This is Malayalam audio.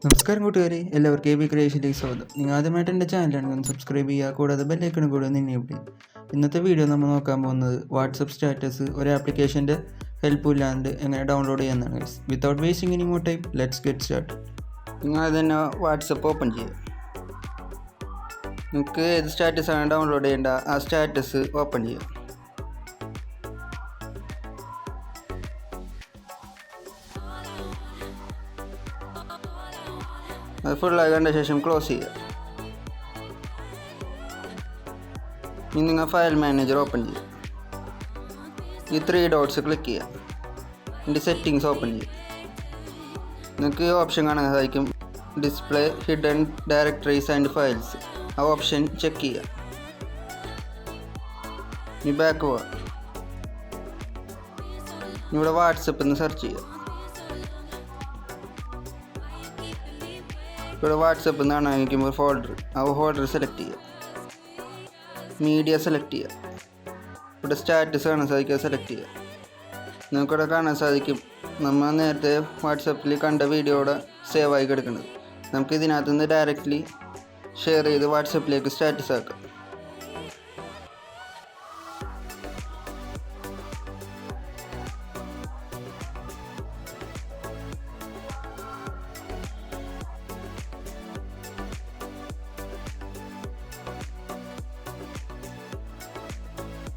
നമസ്കാരം കൂട്ടുകാരെ, എല്ലാവർക്കും abcreationലേക്ക് സ്വാഗതം. നിങ്ങൾ ആദ്യമായിട്ട് എൻ്റെ ചാനലാണ് ഒന്ന് സബ്സ്ക്രൈബ് ചെയ്യുക, കൂടാതെ ബെല്ലൈക്കണും കൂടെ ഒന്ന് എനേബിൾ ചെയ്യുക. ഇന്നത്തെ വീഡിയോ നമ്മൾ നോക്കാൻ പോകുന്നത് വാട്സപ്പ് സ്റ്റാറ്റസ് ഒരു ആപ്ലിക്കേഷൻ്റെ ഹെൽപ്പ് ഇല്ലാണ്ട് എങ്ങനെ ഡൗൺലോഡ് ചെയ്യാമെന്നാണ്. Without wasting any more time, let's get start. നിങ്ങൾ തന്നെ വാട്സപ്പ് ഓപ്പൺ ചെയ്യുക. നിങ്ങൾക്ക് ഏത് സ്റ്റാറ്റസാണ് ഡൗൺലോഡ് ചെയ്യേണ്ട ആ സ്റ്റാറ്റസ് ഓപ്പൺ ചെയ്യുക. അത് ഫുള്ളായി കണ്ട ശേഷം ക്ലോസ് ചെയ്യുക. ഇനി നിങ്ങൾ ഫയൽ മാനേജർ ഓപ്പൺ ചെയ്യുക. ഈ 3 ഡോട്ട്സ് ക്ലിക്ക് ചെയ്യുക. ഇതിൻ്റെ സെറ്റിങ്സ് ഓപ്പൺ ചെയ്യുക. നിങ്ങൾക്ക് ഓപ്ഷൻ കാണാൻ സാധിക്കും, display hidden directories and files. ആ ഓപ്ഷൻ ചെക്ക് ചെയ്യുക. ഇനി ബാക്ക് പോവുക. ഇവിടെ വാട്സപ്പ് എന്ന് സെർച്ച് ചെയ്യുക. ഇവിടെ വാട്സപ്പ് എന്നാണ് ഒരു ഫോൾഡർ, ആ ഫോൾഡർ സെലക്ട് ചെയ്യുക. മീഡിയ സെലക്ട് ചെയ്യുക. ഇവിടെ സ്റ്റാറ്റസ് കാണാൻ സാധിക്കുക, സെലക്ട് ചെയ്യുക. നമുക്കിവിടെ കാണാൻ സാധിക്കും നമ്മൾ നേരത്തെ വാട്സപ്പിൽ കണ്ട വീഡിയോയുടെ സേവ് ആയി കിടക്കുന്നത്. നമുക്ക് ഇതിനകത്ത് നിന്ന് ഡയറക്റ്റ്ലി ഷെയർ ചെയ്ത് വാട്സപ്പിലേക്ക് സ്റ്റാറ്റസ് ആക്കാം.